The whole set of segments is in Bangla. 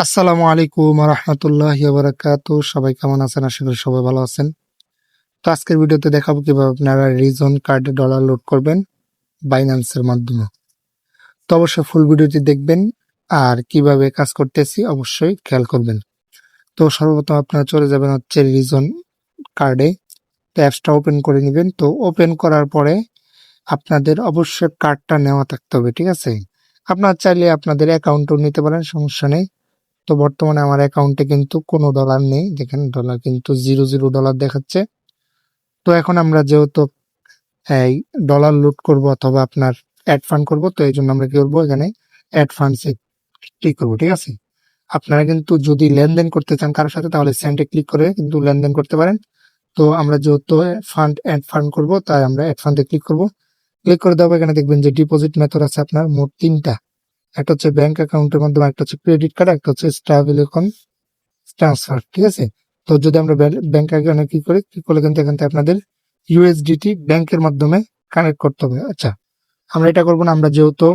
আসসালামু আলাইকুম রহমতুল্লাহি বারাকাতু। সবাই কেমন আছেন? আশা করি সবাই ভালো আছেন। তো আজকের ভিডিওতে দেখাবো কিভাবে আপনারা রিজন কার্ডে ডলার লোড করবেন বাইন্যান্সের মাধ্যমে। তো অবশ্যই ফুল ভিডিওটি দেখবেন আর কিভাবে কাজ করতেছি অবশ্যই খেয়াল করবেন। তো সর্বপ্রথম আপনারা চলে যাবেন হচ্ছে রিজন কার্ডে। তো অ্যাপসটা ওপেন করে নেবেন। তো ওপেন করার পরে আপনাদের অবশ্যই কার্ডটা নেওয়া থাকতে হবে, ঠিক আছে? আপনারা চাইলে আপনাদের অ্যাকাউন্টও নিতে পারেন, সমস্যা নেই। তো বর্তমানে আমার অ্যাকাউন্টে কিন্তু কোনো ডলার নেই, দেখেন ডলার কিন্তু $0 দেখাচ্ছে। তো এখন আমরা যেহেতু এই ডলার লুট করব অথবা আপনার অ্যাড ফান্ড করব, তো এই জন্য আমরা কি করবো, এখানে অ্যাড ফান্ডসে ক্লিক করবো, ঠিক আছে? আপনারা কিন্তু যদি লেনদেন করতে চান কারোর সাথে, তাহলে সেন্টে ক্লিক করে কিন্তু লেনদেন করতে পারেন। তো আমরা যেহেতু অ্যাড ফান্ড করবো, তাই আমরা অ্যাড ফান্ডে ক্লিক করবো। ক্লিক করে দেওয়া এখানে দেখবেন যে ডিপোজিট মেথড আছে আপনার মোট তিনটা। একটা হচ্ছে ব্যাংক অ্যাকাউন্টের মাধ্যমে, একটা হচ্ছে ক্রেডিট কার্ড, একটা হচ্ছে স্টেবল ট্রান্সফার, ঠিক আছে? তো যদি আমরা ব্যাংক অ্যাকাউন্টে কি করলে কিন্তু এখান থেকে আপনাদের ইউএসডিটি ব্যাংকের মাধ্যমে কানেক্ট করতে হবে। আচ্ছা, আমরা এটা করবো না, আমরা যেহেতু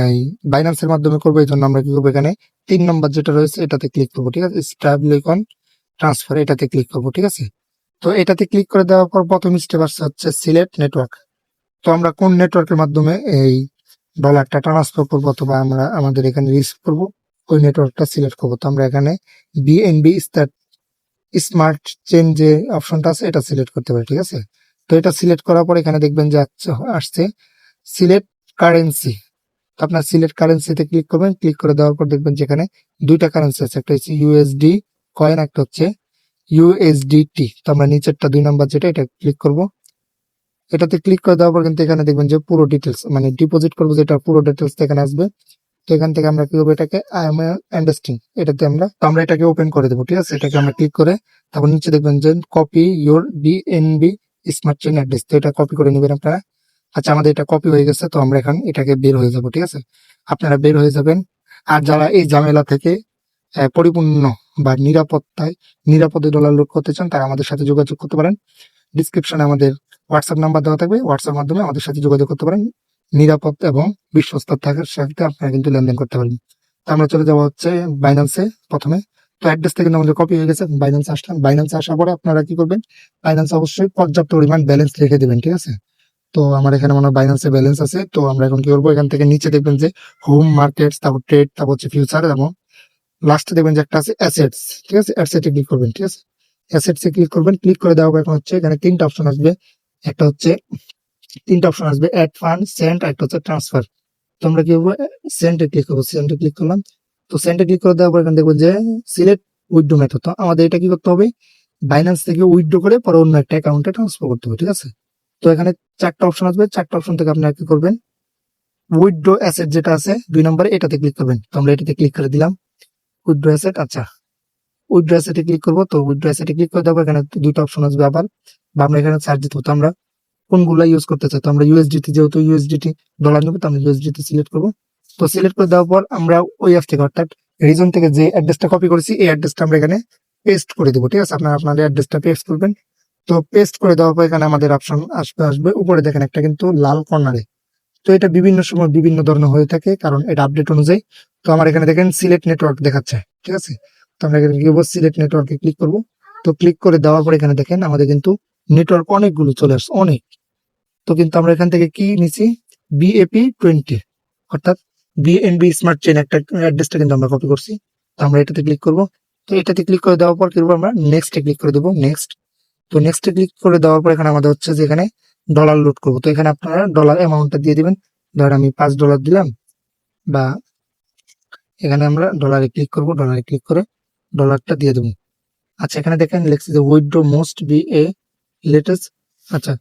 এই বাইন্যান্সের মাধ্যমে করবো, এই জন্য আমরা কি করবো, এখানে 3 নম্বর যেটা রয়েছে এটাতে ক্লিক করবো, ঠিক আছে? স্টেবল ট্রান্সফার, এটাতে ক্লিক করবো, ঠিক আছে? তো এটাতে ক্লিক করে দেওয়ার পর প্রথম স্টেপ আসছে হচ্ছে সিলেক্ট নেটওয়ার্ক। তো আমরা কোন নেটওয়ার্কের মাধ্যমে এই ডলারটা ট্রান্সফার করবো অথবা আমরা আমাদের এখানে রিসিভ করবো, ওই নেটওয়ার্কটা সিলেক্ট করবো। তো আমরা এখানে বিএনবি স্মার্ট চেন যে অপশনটা আছে এটা সিলেক্ট করতে পারি, ঠিক আছে? তো এটা সিলেক্ট করার পর এখানে দেখবেন যে আসছে সিলেক্ট কারেন্সি। আপনার সিলেক্ট কারেন্সিতে ক্লিক করবেন। ক্লিক করে দেওয়ার পর দেখবেন যেখানে দুইটা কারেন্সি আছে, একটা হচ্ছে ইউএসডি কয়েন, একটা হচ্ছে ইউএসডিটি। তো আমরা নিচেরটা 2 নম্বর যেটা, এটা ক্লিক করব। এটাতে ক্লিক করে দেওয়ার পর কিন্তু এখানে দেখবেন যে পুরো ডিটেলস, মানে ডিপোজিট করবো যেটা পুরো ডিটেলস এখানে আসবে। তো এখান থেকে আমরা কি করবো, এটাকে আই এম আন্ডারস্ট্যান্ডিং, এটাতে আমরা এটাকে ওপেন করে দেবো, ঠিক আছে? এটাকে আমরা ক্লিক করে তারপর নিচে দেখবেন যে copy your BNB smart chain address, তো এটা কপি করে নেবেন আপনারা। আচ্ছা, আমাদের এটা কপি হয়ে গেছে, তো আমরা এখন এটাকে বের হয়ে যাবো, ঠিক আছে? আপনারা বের হয়ে যাবেন। আর যারা এই ঝামেলা থেকে পরিপূর্ণ বা নিরাপদে ডলার লোড করতে চান, তারা আমাদের সাথে যোগাযোগ করতে পারেন। ডিসক্রিপশনে আমাদের হোয়াটসঅ্যাপ নাম্বার দেওয়া থাকবে, হোয়াটসঅ্যাপ মাধ্যমে আমাদের সাথে যোগাযোগ করতে পারেন। নিরাপদ এবং বিশ্বস্ত থাকার সাথে আপনারা কিন্তু লেনদেন করতে পারেন। তো আমরা চলে যাবো হচ্ছে বাইন্যান্সে প্রথমে। তো অ্যাড্রেস থেকে আমাদের কপি হয়ে গেছে, বাইন্যান্সে আসলাম। বাইন্যান্সে আসার পরে আপনারা কি করবেন, বাইন্যান্সে অবশ্যই পর্যাপ্ত পরিমাণ ব্যালেন্স রেখে দেবেন, ঠিক আছে? তো আমার এখানে মনে হয় বাইন্যান্সে ব্যালেন্স আছে। তো আমরা এখন কি করবো, এখান থেকে নিচে দেখবেন যে হোম মার্কেট, তারপর ট্রেড, তারপর হচ্ছে ফিউচার এবং লাস্টে দেখবেন যে একটা আছে অ্যাসেটস, ঠিক আছে? অ্যাসেটে ক্লিক করবেন, ঠিক আছে? অ্যাসেটসে ক্লিক করবেন। ক্লিক করে দেওয়া এখন হচ্ছে এখানে তিনটা অপশন আসবে। একটা হচ্ছে তিনটা অপশন আসবে, অ্যাড ফান্ড, সেন্ড, একটা হচ্ছে ট্রান্সফার। তো আমরা কি করবো, সেন্টে ক্লিক করবো। সেন্টে ক্লিক করলাম। তো সেন্টে ক্লিক করে দেওয়ার পর এখানে দেখবো যে সিলেক্ট উইথড্র মেথড। তো আমাদের এটা কি করতে হবে, বাইন্যান্স থেকে উইথড্র করে পরে অন্য একটা অ্যাকাউন্টে ট্রান্সফার করতে হবে, ঠিক আছে? তো এখানে চারটা অপশন আসবে, চারটা অপশন থেকে আপনারা কি করবেন, উইথড্র অ্যাসেট যেটা আছে 2 নম্বরে, এটাতে ক্লিক করবেন। তো আমরা এটাতে ক্লিক করে দিলাম, উইথড্র অ্যাসেট। আচ্ছা, উইথড্র অ্যাসেটে ক্লিক করবো। তো উইথড্র অ্যাসেটে ক্লিক করে দেবো, এখানে দুইটা অপশন আসবে আবার, বা আমরা এখানে সার্চ দিতে হতো আমরা কোনগুলা ইউজ করতে চাই। তো আমরা ইউএসডিটি, যেহেতু ইউএসডিটি ডলার নেবো, তো আমরা ইউএসডিটি সিলেক্ট করবো। তো সিলেক্ট করে দেওয়ার পর আমরা ওই অ্যাপ থেকে অর্থাৎ রিজন থেকে যে অ্যাড্রেসটা কপি করেছি, এই অ্যাড্রেসটা আমরা এখানে পেস্ট করে দেবো, ঠিক আছে? আপনারা আপনাদের অ্যাড্রেসটা পেস্ট করবেন। তো পেস্ট করে দেওয়ার পর এখানে আমাদের অপশন আসবে উপরে, দেখেন একটা কিন্তু লাল কর্নারে। তো এটা বিভিন্ন সময় বিভিন্ন ধরনের হয়ে থাকে, কারণ এটা আপডেট অনুযায়ী। তো আমার এখানে দেখেন সিলেক্ট নেটওয়ার্ক দেখাচ্ছে, ঠিক আছে? তো আমরা এখানে কি করবো, সিলেক্ট নেটওয়ার্কে ক্লিক করবো। তো ক্লিক করে দেওয়ার পর এখানে দেখেন আমাদের কিন্তু নেটওয়ার্ক অনেকগুলো চলে আসছে, অনেক। তো কিন্তু আমরা এখান থেকে কি নিছি, BAP20, অর্থাৎ বিএনবি স্মার্ট চেইন একটা অ্যাড্রেসটা কিন্তু আমরা কপি করছি। তো আমরা এটাতে ক্লিক করব। তো এটাতে ক্লিক করে দেওয়ার পর কি করবো, আমরা নেক্সটে ক্লিক করে দেবো, নেক্সট। তো নেক্সটে ক্লিক করে দেওয়ার পর এখানে আমাদের হচ্ছে যে এখানে ডলার লোড করবো। তো এখানে আপনারা ডলার অ্যামাউন্টটা দিয়ে দিবেন। ধর আমি $5 দিলাম, বা এখানে আমরা ডলারে ক্লিক করব, ডলারে ক্লিক করে ডলারটা দিয়ে দেবো। আচ্ছা, এখানে দেখেন লেখছে যে withdraw most B A latest. আচ্ছা,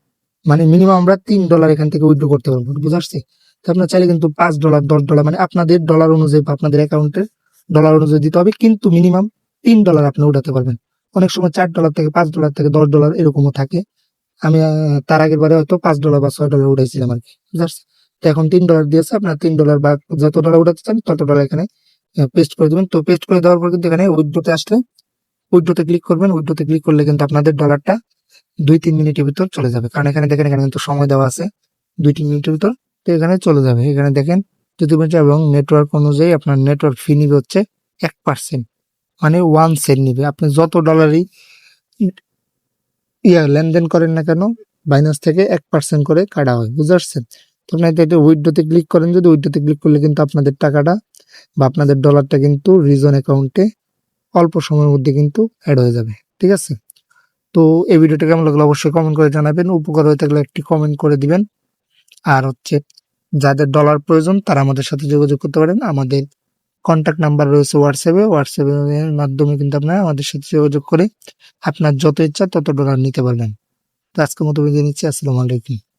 মানে মিনিমাম আমরা $3 এখান থেকে উইথড্র করতে পারবো, বুঝতে পারছি? তো আপনার চাইলে কিন্তু $5, $10, মানে আপনাদের ডলার অনুযায়ী বা আপনাদের অ্যাকাউন্টের ডলার অনুযায়ী দিতে হবে, কিন্তু মিনিমাম $3 আপনি উঠাতে পারবেন। অনেক সময় $4 থেকে $5 থেকে $10 এরকমও থাকে। আমি তার আগের বারে হয়তো $5 বা $6 উঠাইছিলাম আর কি, বুঝতে পারছি? তো এখন $3 দিয়েছে, আপনার $3 বা যত ডলার উঠাতে চান তত ডলার এখানে পেস্ট করে দেবেন। তো পেস্ট করে দেওয়ার পর কিন্তু এখানে উইথড্রতে আসলে উইথড্রতে ক্লিক করবেন। উইথড্রতে ক্লিক করলে কিন্তু আপনাদের ডলারটা 2-3 মিনিটের ভিতর চলে যাবে, কারণ এখানে দেখেন এখানে কিন্তু সময় দেওয়া আছে 2-3 মিনিটের ভিতর। তো এখানে চলে যাবে, এখানে দেখেন যদি বলছে, এবং নেটওয়ার্ক অনুযায়ী আপনার নেটওয়ার্ক ফি নিবে হচ্ছে 1%, মানে 1 সেন্ট নিবে। আপনি যত ডলারই লেনদেন করেন না কেন, বাইন্যান্স থেকে 1% করে কাটা হয়, বুঝতে পারছেন? তো আপনি এটা উইথড্রোতে ক্লিক করেন, যদি উইথড্রোতে ক্লিক করলে কিন্তু আপনাদের টাকাটা বা আপনাদের ডলারটা কিন্তু রিজন অ্যাকাউন্টে অল্প সময়ের মধ্যে কিন্তু অ্যাড হয়ে যাবে, ঠিক আছে? তো এই ভিডিওটা কেমন লাগলো অবশ্যই কমেন্ট করে জানাবেন, উপকার হয়ে থাকলে একটি কমেন্ট করে দিবেন। আর হচ্ছে যাদের ডলার প্রয়োজন তারা আমাদের সাথে যোগাযোগ করতে পারেন, আমাদের কন্ট্যাক্ট নাম্বার রয়েছে হোয়াটসঅ্যাপের মাধ্যমে কিন্তু আপনারা আমাদের সাথে যোগাযোগ করে আপনার যত ইচ্ছা তত ডলার নিতে পারবেন। তো আজকের মতো বিদায় নিচ্ছি, আসসালামু আলাইকুম।